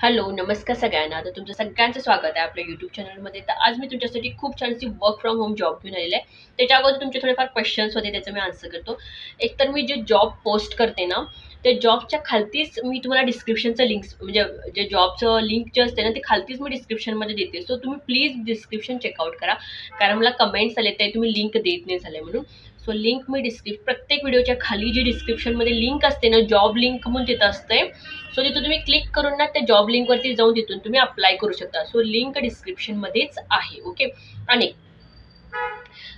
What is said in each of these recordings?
Hello, नमस्कार सगळ्यांना. तर तुमचं सगळ्यांचं स्वागत आहे आपल्या YouTube चॅनलमध्ये. तर आज मी तुमच्यासाठी खूप छानशी वर्क फ्रॉम होम जॉब घेऊन आलेले आहे. त्याच्या अगोदर तुमचे थोडेफार क्वेश्चन्स होते, त्याचं मी आन्सर करतो. एकतर मी जे जॉब पोस्ट करते ना, त्या जॉबच्या खालतीच मी तुम्हाला डिस्क्रिप्शनचं लिंक्स म्हणजे जे जॉबचं लिंक जे असते ना, ते खालतीच मी डिस्क्रिप्शनमध्ये देते. सो तुम्ही प्लीज डिस्क्रिप्शन चेकआउट करा. कारण मला कमेंट्स आले ते तुम्ही लिंक देत नाही झाले म्हणून. सो लिंक मी प्रत्येक व्हिडिओच्या खाली जी डिस्क्रिप्शनमध्ये लिंक असते ना, जॉब लिंक म्हणून तिथं असते. सो तिथं तुम्ही क्लिक करून ना त्या जॉब लिंकवरती जाऊन तिथून तुम्ही अप्लाय करू शकता. सो लिंक डिस्क्रिप्शनमध्येच आहे. ओके. आणि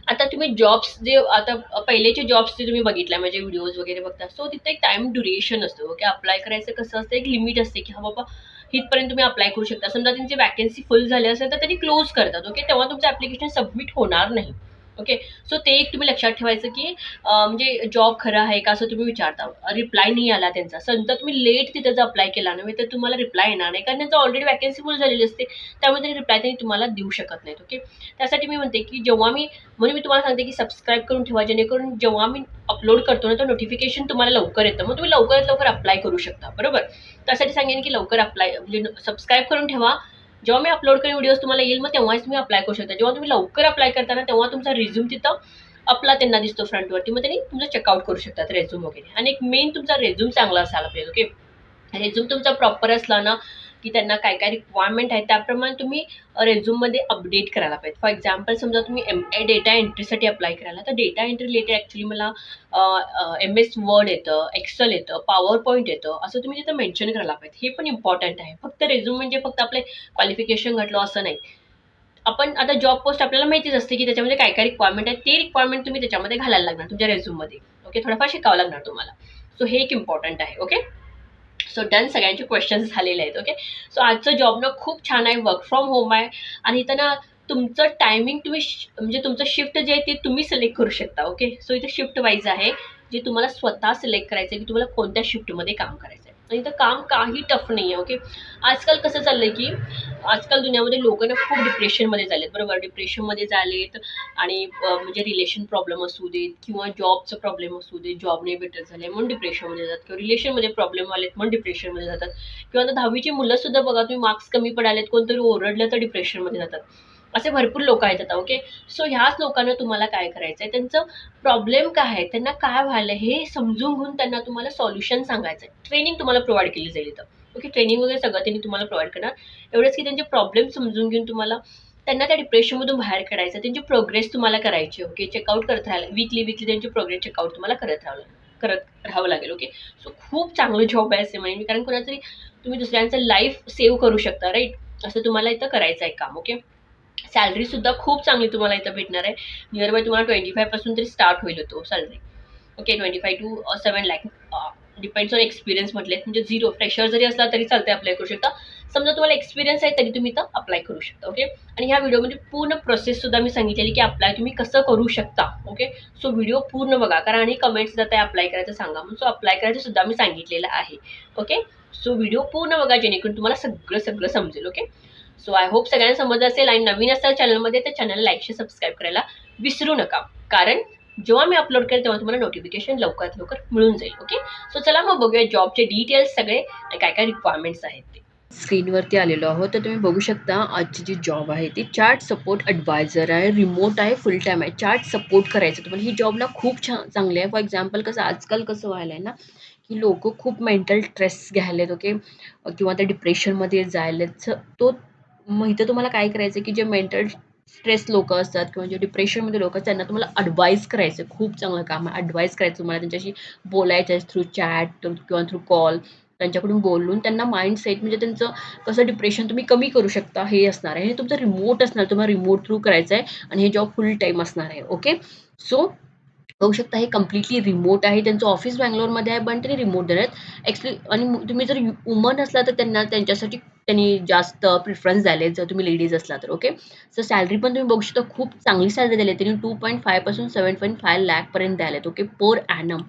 आता तुम्ही जॉब्स जे आता पहिलेचे जॉब्स जे तुम्ही बघितल्या म्हणजे व्हिडिओज वगैरे बघता, सो तिथे एक टाइम ड्युरेशन असतं. ओके. अप्लाय करायचं कसं असतं, एक लिमिट असते की हा बाबा इथपर्यंत तुम्ही अप्लाय करू शकता. समजा त्यांची वॅकन्सी फुल झाली असेल तर त्यांनी क्लोज करतात. ओके. तेव्हा तुमचं ॲप्लिकेशन सबमिट होणार नाही. ओके. सो ते एक तुम्ही लक्षात ठेवायचं की म्हणजे जॉब खरा आहे का असं तुम्ही विचारता. रिप्लाय नाही आला त्यांचा. समजा तुम्ही लेट तिथं जर अप्लाय केला नव्हे तर तुम्हाला रिप्लाय येणार नाही, कारण त्यांचं ऑलरेडी वॅकन्सी फुल झालेली असते. त्यामुळे त्यांनी रिप्लाय त्यांनी तुम्हाला देऊ शकत नाहीत. ओके. त्यासाठी मी म्हणते की जेव्हा मी म्हणून मी तुम्हाला सांगते की सबस्क्राईब करून ठेवा, जेणेकरून जेव्हा मी अपलोड करतो ना तर नोटिफिकेशन तुम्हाला लवकर येतं. मग तुम्ही लवकरात लवकर अप्लाय करू शकता. बरोबर. त्यासाठी सांगेन की लवकर अप्लाय म्हणजे सबस्क्राईब करून ठेवा. जेव्हा मी अपलोड करेन व्हिडिओज तुम्हाला येईल, मग तेव्हाच तुम्ही अप्लाय करू शकता. जेव्हा तुम्ही लवकर अप्लाय करता तेव्हा तुमचा रिझ्यूम तिथं आपला त्यांना दिसतो फ्रंटवरती. मग त्यांनी तुमचं चेकआउट करू शकतात रेझ्यूम वगैरे. आणि एक मेन तुमचा रेझ्यूम चांगला असायला पाहिजे. ओके. रेझ्यूम तुमचा प्रॉपर असला ना की त्यांना काय काय रिक्वायरमेंट आहे त्याप्रमाणे तुम्ही रेझ्यूममध्ये अपडेट करायला पाहिजे. फॉर एक्झाम्पल समजा तुम्ही डेटा एंट्रीसाठी अप्लाय करायला, तर डेटा एंट्री रिलेटेड ॲक्च्युली मला MS वर्ड येतं, एक्सेल येतं, पॉवर पॉईंट येतं, असं तुम्ही तिथं मेन्शन करायला पाहिजे. हे पण इम्पॉर्टंट आहे. फक्त रेझ्यूम म्हणजे फक्त आपले क्वालिफिकेशन घातलं असं नाही. आपण आता जॉब पोस्ट आपल्याला माहितीच असते की त्याच्यामध्ये काय काय रिक्वायरमेंट आहे, ते रिक्वायरमेंट तुम्ही त्याच्यामध्ये घालायला लागणार तुमच्या रेझ्यूममध्ये. ओके. थोडंफार शिकावं लागणार तुम्हाला. सो हे एक इम्पॉर्टंट आहे. ओके. So done. सगळ्यांचे क्वेश्चन्स झालेले आहेत. ओके. सो आजचं जॉब ना खूप छान आहे. वर्क फ्रॉम होम आहे. आणि इथं ना तुमचं टायमिंग तुम्ही म्हणजे तुमचं शिफ्ट जे आहे ते तुम्ही सिलेक्ट करू शकता. ओके. सो इथे शिफ्ट वाईज आहे, जे तुम्हाला स्वतः सिलेक्ट करायचं आहे की तुम्हाला कोणत्या शिफ्टमध्ये काम करायचं आहे. आणि इथं काम काही टफ नाही आहे. ओके. आजकाल कसं चाललंय की आजकाल दुनियामध्ये लोक ना खूप डिप्रेशनमध्ये झालेत. बरोबर. डिप्रेशनमध्ये झालेत. आणि म्हणजे रिलेशन प्रॉब्लेम असू देत किंवा जॉबचं प्रॉब्लेम असू दे, जॉब नाही भेटत झाले म्हणून डिप्रेशनमध्ये जातात, किंवा रिलेशनमध्ये प्रॉब्लेम आलेत म्हणून डिप्रेशनमध्ये जातात. किंवा आता 10वीची मुलं सुद्धा बघा तुम्ही, मार्क्स कमी पडालेत, कोणतरी ओरडलं तर डिप्रेशनमध्ये जातात. असे भरपूर लोक आहेत आता. ओके. सो ह्याच लोकांना तुम्हाला काय करायचं आहे, त्यांचं प्रॉब्लेम काय आहे, त्यांना काय व्हायला हे समजून घेऊन त्यांना तुम्हाला सॉल्युशन सांगायचं आहे. ट्रेनिंग तुम्हाला प्रोव्हाइड केली जाईल इथं. ओके. ट्रेनिंग वगैरे सगळं त्यांनी तुम्हाला प्रोव्हाइड करणार. एवढंच की त्यांचे प्रॉब्लेम समजून घेऊन तुम्हाला त्यांना त्या डिप्रेशनमधून बाहेर काढायचं. त्यांची प्रोग्रेस तुम्हाला करायची. ओके. चेकआउट करत राहायला वीकली त्यांची प्रोग्रेस चेकआउट तुम्हाला करत राहावं लागेल. ओके. सो खूप चांगलं जॉब आहे असे म्हणेन मी, कारण कोणातरी तुम्ही दुसऱ्यांचं लाईफ सेव्ह करू शकता. राईट. असं तुम्हाला इथं करायचं आहे काम. ओके. सॅलरी सुद्धा खूप चांगली तुम्हाला इथं भेटणार आहे. नियर बाय तुम्हाला 25 पासून तरी स्टार्ट होईल तो salary. Okay. 25 to 7 lakh depends on experience म्हटलेत. म्हणजे झिरो फ्रेशर जरी असला तरी चालते, अप्लाय करू शकता. समजा तुम्हाला एक्सपिरियन्स आहे तरी तुम्ही इथं अप्लाय करू शकता. ओके. आणि ह्या व्हिडिओमध्ये पूर्ण प्रोसेस सुद्धा मी सांगितलेली की अप्लाय तुम्ही कसं करू शकता. ओके. सो व्हिडिओ पूर्ण बघा, कारण आणि कमेंट्स जात आहे अप्लाय करायचं सांगा म्हणून. सो अप्लाय करायचं सुद्धा मी सांगितलेलं आहे. ओके. सो व्हिडिओ पूर्ण बघा, जेणेकरून तुम्हाला सगळं सगळं समजेल. ओके. सो आय होप सगळ्यांना समजलं असेल. आणि नवीन असाल चॅनलमध्ये तर चॅनल लाईक शेअर सबस्क्राईब करायला विसरू नका, कारण जेव्हा मी अपलोड करेल तेव्हा तुम्हाला नोटिफिकेशन लवकरात लवकर मिळून जाईल. ओके. सो चला मग बघूया जॉबचे डिटेल्स सगळे आणि काय काय रिक्वायरमेंट्स आहेत ते. स्क्रीनवरती आलेलो आहोत. तर तुम्ही बघू शकता आजची जी जॉब आहे ती चार्ट सपोर्ट ॲडवायझर आहे. रिमोट आहे, फुल टाईम आहे. चार्ट सपोर्ट करायचं तुम्हाला. ही जॉब ना खूप छान चांगली आहे. फॉर एक्झाम्पल कसं आजकाल कसं व्हायला आहे ना, की लोक खूप मेंटल स्ट्रेस घ्यायलेत. ओके. किंवा ते डिप्रेशनमध्ये जायलेत. तो मग इथं तुम्हाला काय करायचं की जे मेंटल स्ट्रेस लोक असतात किंवा जे डिप्रेशनमध्ये लोक त्यांना तुम्हाला ॲडवाईस करायचं. खूप चांगलं काम आहे. ॲडवाईस करायचं तुम्हाला, त्यांच्याशी बोलायचं आहे थ्रू चॅट किंवा थ्रू कॉल. त्यांच्याकडून बोलून त्यांना माइंडसेट म्हणजे त्यांचं कसं डिप्रेशन तुम्ही कमी करू शकता हे असणार आहे. हे तुमचं रिमोट असणार, तुम्हाला रिमोट थ्रू करायचं आहे. आणि हे जॉब फुल टाईम असणार आहे. ओके. सो बघू शकता हे कम्प्लिटली रिमोट आहे. त्यांचं ऑफिस बंगलोरमध्ये आहे, पण ते रिमोट देणार आहेत ॲक्च्युली. आणि तुम्ही जर वुमन असला तर त्यांना त्यांच्यासाठी त्यांनी जास्त प्रिफरन्स द्यायले, जर तुम्ही लेडीज असला तर. ओके. सो सॅलरी पण तुम्ही बघू शकता खूप चांगली सॅलरी दिली आहे त्यांनी. 2.5 पासून 7.5 लाखपर्यंत द्यायला आहेत. ओके. Per annum.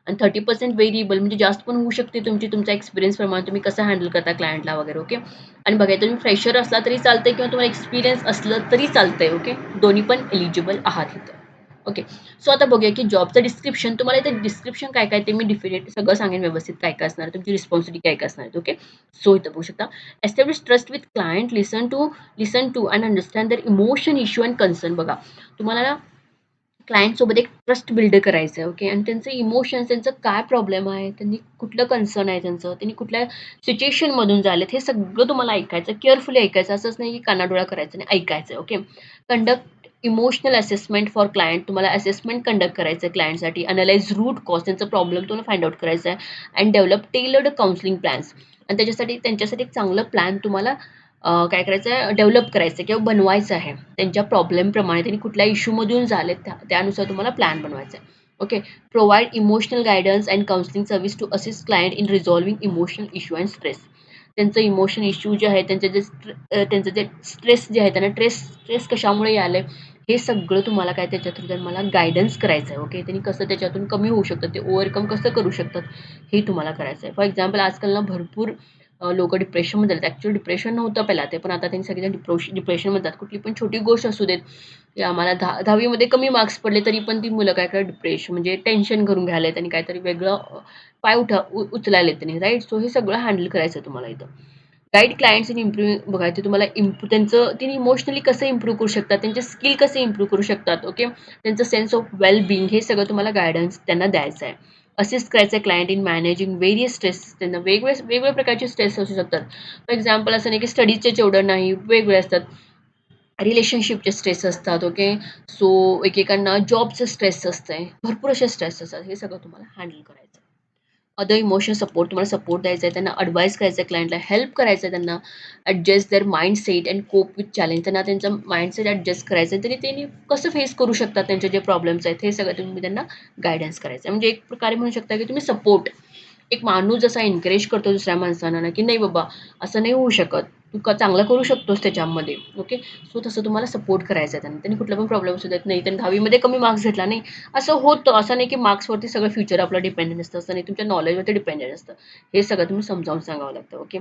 आणि 30% व्हेरिएबल म्हणजे जास्त पण होऊ शकते तुमचा एक्सपिरियन्स प्रमाणे तुम्ही कसं हँडल करता क्लायंटला वगैरे. ओके. आणि बघा तुम्ही फ्रेशर असला तरी चालतंय किंवा तुम्हाला एक्सपिरियन्स असलं तरी चालतंय. ओके. दोन्ही पण एलिजिबल आहात इथं. ओके. सो आता बघूया की जॉबचं डिस्क्रिप्शन तुम्हाला इथे डिस्क्रिप्शन काय काय ते मी डिफिनेट सगळं सांगेन व्यवस्थित काय काय असणार आहे, तुमची रिस्पॉन्सिबिलिटी काय काय असणार आहे. ओके. सो इथं बघू शकता, establish trust with client, listen to and understand their emotion, issue and concern. बघा, तुम्हाला ना क्लायंटसोबत एक ट्रस्ट बिल्ड करायचं आहे. ओके. आणि त्यांचे इमोशन्स, त्यांचं काय प्रॉब्लेम आहे, त्यांनी कुठलं कन्सर्न आहे त्यांचं, त्यांनी कुठल्या सिच्युएशनमधून झालेत, हे सगळं तुम्हाला ऐकायचं, केअरफुली ऐकायचं. असंच नाही की कानाडोळा करायचं नाही, ऐकायचं. Okay. Conduct emotional assessment for client. तुम्हाला असेसमेंट कंडक्ट करायचं आहे क्लायंटसाठी. अनलाइज रूट कॉज, त्यांचा प्रॉब्लेम तुम्हाला फाइंड आउट करायचा आहे. And develop tailored counselling plans. आणि त्याच्यासाठी त्यांच्यासाठी एक चांगलं प्लॅन तुम्हाला काय करायचं आहे, डेव्हलप करायचं आहे किंवा बनवायचं आहे. त्यांच्या प्रॉब्लेमप्रमाणे त्यांनी कुठल्या इश्यूमधून झालेत त्यानुसार तुम्हाला प्लॅन बनवायचा आहे. Okay. Provide emotional guidance and counselling service to assist client in resolving emotional issue and stress. त्यांचं इमोशन इश्यू जे आहे, त्यांचं जे स्ट्रेस जे आहे, त्यांना स्ट्रेस कशामुळे आलं हे सगळं तुम्हाला काय त्याच्या थ्रू मला गायडन्स करायचं आहे. ओके. त्यांनी कसं त्याच्यातून कमी होऊ शकतात, ते ओव्हरकम कसं करू शकतात, हे तुम्हाला करायचं आहे. फॉर एक्झाम्पल, आजकाल ना भरपूर लोकं डिप्रेशनमध्ये जातात. ॲक्च्युअली डिप्रेशन नव्हतं पहिला ते, पण आता त्यांनी सगळेजण डिप्रेशनमध्ये जातात. कुठली पण छोटी गोष्ट असू देत, की आम्हाला 10वीमध्ये कमी मार्क्स पडले, तरी पण ती मुलं काय काय डिप्रेशन म्हणजे टेन्शन करून घ्यायलेत आणि काहीतरी वेगळं पाय उचलायलेत त्यांनी, राईट. सो हे सगळं हँडल करायचं आहे तुम्हाला इथं. Guide clients in improve. बघा, ते तुम्हाला त्यांचं तिने इमोशनली कसं इम्प्रूव्ह करू शकतात, त्यांचे स्किल कसे इम्प्रूव्ह करू शकतात. ओके. त्यांचं सेन्स ऑफ वेल बिंग, हे सगळं तुम्हाला गायडन्स त्यांना द्यायचं आहे. असिस्ट करायचं आहे client in managing various stress. त्यांना वेगवेगळ्या प्रकारचे स्ट्रेस असू शकतात. फॉर एक्झाम्पल, असं नाही की स्टडीजचे एवढं नाही, वेगवेगळे असतात. रिलेशनशिपचे स्ट्रेस असतात. ओके. सो एकेकांना जॉबचं स्ट्रेस असतंय, भरपूर असे स्ट्रेस असतात. हे सगळं तुम्हाला हँडल करायचं आहे. अदर इमोशनल सपोर्ट, तुम्हाला सपोर्ट द्यायचा आहे, त्यांना ॲडवाईस करायचं आहे, क्लायंटला हेल्प करायचं आहे, त्यांना adjust their mindset and cope with challenge. त्यांना त्यांचं माइंडसेट ॲडजस्ट करायचं आहे, तरी त्यांनी कसं फेस करू शकतात त्यांचे जे प्रॉब्लेम्स आहेत, हे सगळं तुम्ही त्यांना गायडन्स करायचं आहे. म्हणजे एक प्रकारे म्हणू शकता की तुम्ही सपोर्ट, एक माणूस जसा एन्करेज करतो दुसऱ्या माणसांना ना, की नाही बाबा, असं नाही होऊ शकत, तू चांगलं करू शकतोस त्याच्यामध्ये. ओके. सो तसं तुम्हाला सपोर्ट करायचं आहे त्यांना. त्यांनी कुठला पण प्रॉब्लेम असू देत नाही, त्यांनी 10वीमध्ये कमी मार्क्स घेतला नाही, असं होतं. असं नाही की मार्क्सवरती सगळं फ्युचर आपलं डिपेंडंट असतं, असं नाही. तुमच्या नॉलेजवरती डिपेंडेंट असतं. हे सगळं तुम्ही समजावून सांगावं लागतं. Okay.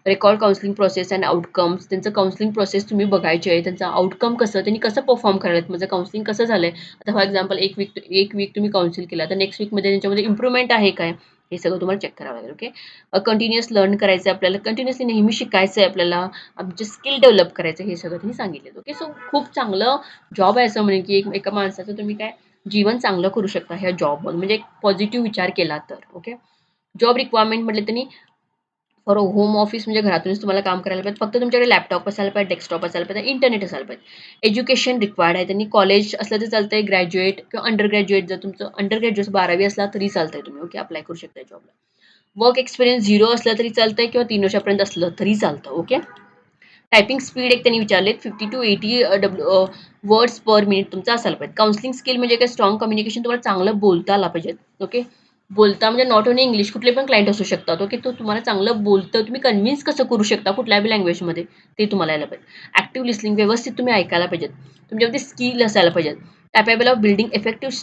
Record counselling process and outcomes. त्यांचं काउन्सिलिंग प्रोसेस तुम्ही बघायची आहे. त्यांचं आउटकम कसं, त्यांनी कसं परफॉर्म करायला, माझं काउन्सिलिंग कसं झालंय. आता फॉर एक्झाम्पल, एक वीक तुम्ही काउन्सिल केला, तर नेक्स्ट वीकमध्ये त्यांच्यामध्ये इम्प्रूव्हमेंट आहे काय, हे सगळं तुम्हाला चेक करावं लागेल. ओके. कंटिन्युअस लर्न करायचं आहे आपल्याला, कंटिन्युअसली नेहमी शिकायचं आहे आपल्याला, आमचे स्किल डेव्हलप करायचं, हे सगळं त्यांनी सांगितलं. ओके. सो खूप चांगलं जॉब आहे, असं म्हणेन की एका माणसाचं तुम्ही काय जीवन चांगलं करू शकता ह्या जॉबमधून, म्हणजे एक पॉझिटिव्ह विचार केला तर. ओके. जॉब रिक्वायरमेंट म्हटलं त्यांनी फॉर होम ऑफिस, म्हणजे घरातूनच तुम्हाला काम करायला पाहिजे. फक्त तुमच्याकडे लॅपटॉप असायला पाहिजे, डेस्कटॉप असायला पाहिजे, इंटरनेट असायला पाहिजे. एज्युकेशन रिक्वायर्ड आहे. त्यांनी कॉलेज असलं तर चालतंय, ग्रॅज्युएट किंवा अंडर ग्रॅज्युएट. जर तुमचं अंडर ग्रॅज्युएट 12वी असला तरी चालतंय, तुम्ही ओके अप्लाय करू शकता जॉबला. वर्क एक्सपिरियन्स 0 असला तरी चालतंय किंवा 3 वर्षापर्यंत असलं तरी चालतं. ओके. टायपिंग स्पीड एक त्यांनी विचारले 50 to 80 वर्ड्स पर मिनिट तुमचा असायला पाहिजे. काउन्सिलिंग स्किल म्हणजे काय, स्ट्रॉंग कम्युनिकेशन, तुम्हाला चांगलं बोलता आलं पाहिजे. ओके. बोलता म्हणजे नॉट ओन्ली इंग्लिश, कुठले पण क्लायंट असू शकतात. ओके. तो तुम्हाला चांगलं बोलतं, तुम्ही कन्व्हिन्स कसं करू शकता कुठल्या बी लँग्वेजमध्ये, ते तुम्हाला यायला पाहिजे. ॲक्टिव्ह लिसनिंग, व्यवस्थित तुम्ही ऐकायला पाहिजेत. तुमच्यामध्ये स्किल असायला पाहिजेत. Capable of building effective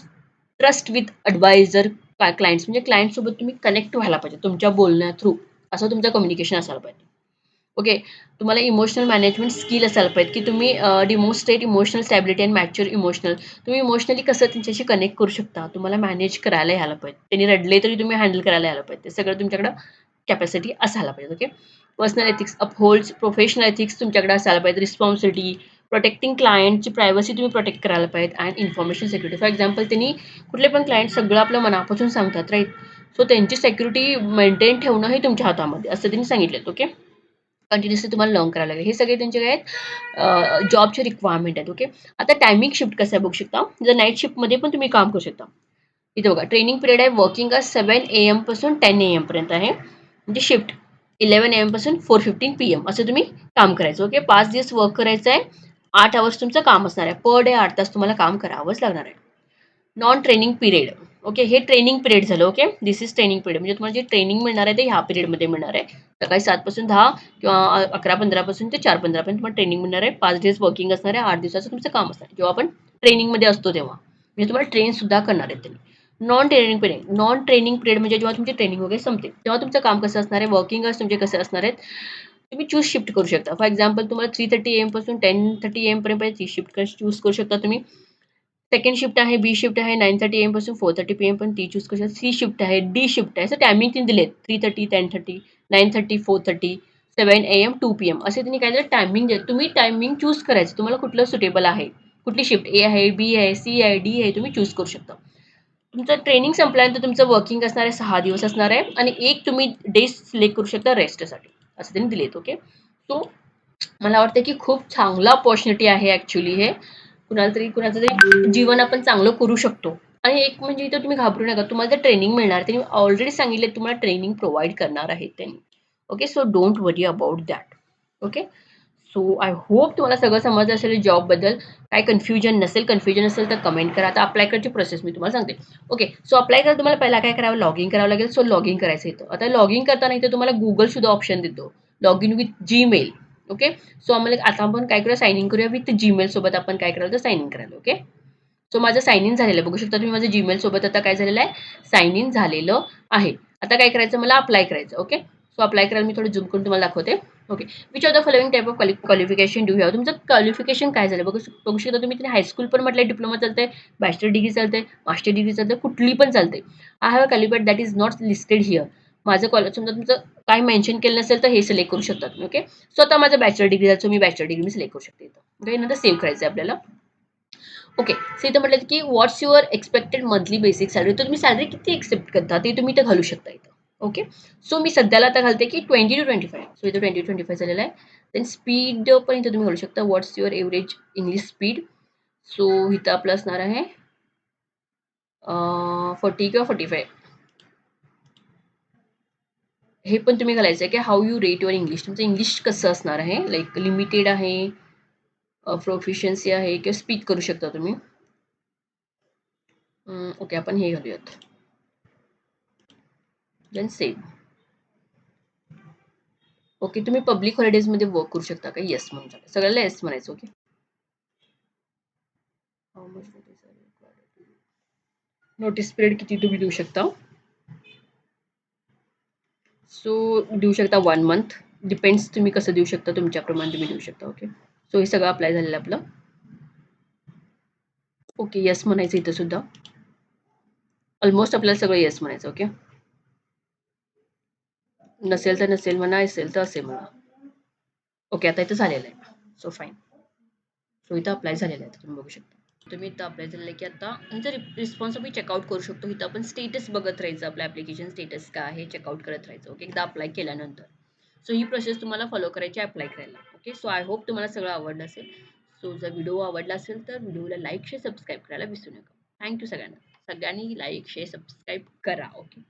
trust with advisor. Clients म्हणजे क्लायंटसोबत तुम्ही कनेक्ट व्हायला पाहिजे तुमच्या बोलण्या थ्रू, असं तुमचं कम्युनिकेशन असायला पाहिजे. ओके. तुम्हाला इमोशनल मॅनेजमेंट स्किल असायला पाहिजे, की तुम्ही demonstrate emotional stability and mature emotional. तुम्ही इमोशनली कसं त्यांच्याशी कनेक्ट करू शकता, तुम्हाला मॅनेज करायला यायला पाहिजे. त्यांनी रडले तरी तुम्ही हँडल करायला यायला पाहिजे. ते सगळं तुमच्याकडं कॅपॅसिटी असायला पाहिजे. Okay. Personal ethics upholds professional ethics तुमच्याकडे असायला पाहिजे. रिस्पॉन्सिबिलिटी, प्रोटेक्टिंग क्लायंटची प्रायव्हसी तुम्ही प्रोटेक्ट करायला पाहिजे. And information security. For example, त्यांनी कुठले पण क्लायंट सगळं आपलं मनापासून सांगतात, राईट. सो त्यांची सिक्युरिटी मेंटेन ठेवणं हे तुमच्या हातामध्ये असं त्यांनी सांगितलं. ओके. कंटिन्युअसली तुम्हाला लर्न करायला लागेल. हे सगळे त्यांचे काय आहेत, जॉबचे रिक्वायरमेंट आहेत. ओके. आता टायमिंग शिफ्ट कसं आहे बघू शकता. जर नाईट शिफ्टमध्ये पण तुम्ही काम करू शकता. इथे बघा, ट्रेनिंग पिरियड आहे, वर्किंग आज 7 AM पासून 10 AM पर्यंत आहे. म्हणजे शिफ्ट 11 AM पासून 4:15 PM असं तुम्ही काम करायचं. ओके. 5 दिवस वर्क करायचं आहे. 8 अवर्स तुमचं काम असणार आहे. पर डे 8 तास तुम्हाला काम करावंच लागणार आहे. Non training period. ओके. हे ट्रेनिंग पिरियड झालं. Okay. This is training period, म्हणजे तुम्हाला जे ट्रेनिंग मिळणार आहे ते ह्या पिरियडमध्ये मिळणार आहे. सकाळी 7 पासून 10 किंवा 11:15 पासून ते 4:15 पर्यंत तुम्हाला ट्रेनिंग मिळणार आहे. 5 दिवस वर्किंग असणार आहे. 8 दिवसाचं तुमचं काम असणार आहे, जेव्हा आपण ट्रेनिंगमध्ये असतो तेव्हा. म्हणजे तुम्हाला ट्रेन सुद्धा करणार आहेत त्यांनी. नॉन ट्रेनिंग पिरियड म्हणजे जेव्हा तुमची ट्रेनिंग वगैरे संपते तेव्हा तुमचं काम कसं असणार आहे, वर्किंग आवर्स तुमचे कसे असणार आहेत, तुम्ही चूज शिफ्ट करू शकता. फॉर एक्झाम्पल, तुम्हाला 3:30 AM पासून 10:30 AM पर्यंत ती शिफ्ट चूज करू शकता तुम्ही. सेकंड शिफ्ट आहे, बी शिफ्ट आहे, 9:30 AM पासून 4:30 PM पण ती चूज करू शकता. सी शिफ्ट आहे, डी शिफ्ट आहे. असं टायमिंग त्यांनी दिलेत. 3:30, 10:30, 9:30, 4:30, 7 AM, 2 PM असे त्यांनी काहीतरी टायमिंग दिले. तुम्ही टायमिंग चूज करायचं. तुम्हाला कुठलं सुटेबल आहे. कुठली शिफ्ट ए आहे, बी आहे, सी आहे, डी आहे तुम्ही चूज करू शकता. तुमचं ट्रेनिंग संपल्यानंतर तुमचं वर्किंग असणार आहे 6 दिवस असणार आहे आणि एक तुम्ही डे सिलेक्ट करू शकता रेस्टसाठी. असं त्यांनी दिलेत. ओके. सो मला वाटतं की खूप चांगला अपॉर्च्युनिटी आहे ॲक्चुअली हे. कुणाचं तरी जीवन आपण चांगलं करू शकतो. आणि एक म्हणजे इथं तुम्ही घाबरू नका. तुम्हाला जे ट्रेनिंग मिळणार त्यांनी ऑलरेडी सांगितले तुम्हाला ट्रेनिंग प्रोव्हाईड करणार आहेत त्यांनी. Okay. So don't worry about that. Okay. So I hope तुम्हाला सगळं समजलं असेल जॉबबद्दल. काय कन्फ्युजन असेल तर कमेंट करा. आता अप्लाय करायची प्रोसेस मी तुम्हाला सांगते. ओके. सो अप्लाय करायला तुम्हाला पहिला काय करावं लॉग इन करावं लागेल. सो लॉग इन करायचं इथं. आता लॉग इन करताना इथे तुम्हाला Google सुद्धा ऑप्शन देतो. Log in with Gmail. Okay. So आम्हाला आता आपण काय करूया साइन इन करूया विथ Gmail सोबत आपण काय करायचं साइन इन करायला. ओके. सो माझं साइन इन झालेलं आहे. बघू शकता तुम्ही माझं Gmail सोबत आता काय झालेलं आहे साइन इन झालेलं आहे. आता काय करायचं मला अप्लाय करायचं. ओके. सो अप्लाय करायला मी थोडं झूम करून तुम्हाला दाखवते. Okay. Which of the following type of qualification do have तुमचं क्वालिफिकेशन काय झालं बघू शकता तुम्ही तिथे हायस्कूल पण म्हटलंय डिप्लोमा चालतंय बॅचलर डिग्री चालते मास्टर डिग्री चालते कुठली पण चालते. I have a qualified that is not listed here. माझं कॉलेज समजा तुमचं काय मेन्शन केलं नसेल तर हे सिलेक्ट करू शकता तुम्ही. ओके. सो आता माझं बॅचलर डिग्री झालं मी बॅचलर डिग्री मी सिलेक्ट करू शकते इथं. ओके. नंतर सेव्ह करायचं आहे आपल्याला. ओके. सो इथं म्हटलं की what's your expected monthly basic salary तर तुम्ही सॅलरी किती एक्सेप्ट करता ते तुम्ही इथं घालू शकता इथं. ओके. सो मी सध्याला आता घालते की 20 to 25. सो इथं 20 to 25 झालेलं आहे. देन स्पीड पण इथं तुम्ही घालू शकता. What's your average English speed. So इथं आपलं असणार आहे 40 किंवा 45. हे पण तुम्ही घालायचं आहे की how you rate your English तुमचं इंग्लिश कसं असणार आहे लाईक लिमिटेड आहे प्रोफिशियन्सी आहे किंवा स्पीक करू शकता तुम्ही. ओके आपण हे घालूयात. Then save. ओके. तुम्ही पब्लिक हॉलिडेजमध्ये वर्क करू शकता का येस म्हणून सगळ्याला येस म्हणायचं. ओके. नोटीस पिरियड किती तुम्ही देऊ शकता. सो देऊ शकता 1 मंथ. डिपेंड्स तुम्ही कसं देऊ शकता तुमच्याप्रमाणे तुम्ही देऊ शकता. ओके. सो हे सगळं अप्लाय झालेलं आपलं. ओके. येस म्हणायचं इथं सुद्धा. ऑलमोस्ट आपल्याला सगळं येस म्हणायचं. ओके. नसेल तर नसेल म्हणा असेल तर असे म्हणा. ओके. आता इथं झालेलं आहे. So fine. सो इथं अप्लाय झालेलं आहे तुम्ही बघू शकता. तुम्ही इथं अप्लाय झालेलं आहे की आता नंतर रिस्पॉन्स आम्ही चेकआउट करू शकतो. इथं आपण स्टेटस बघत राहायचं आपलं ॲप्लिकेशन स्टेटस काय आहे चेकआउट करत राहायचं. ओके. एकदा अप्लाय केल्यानंतर. सो ही प्रोसेस तुम्हाला फॉलो करायची अप्लाय करायला. ओके. सो आय होप तुम्हाला सगळं आवडलं असेल. सो जर व्हिडिओ आवडला असेल तर व्हिडिओला लाईक शेअर सबस्क्राईब करायला विसरू नका. थँक्यू सगळ्यांना. सगळ्यांनी लाईक शेअर सबस्क्राईब करा. ओके.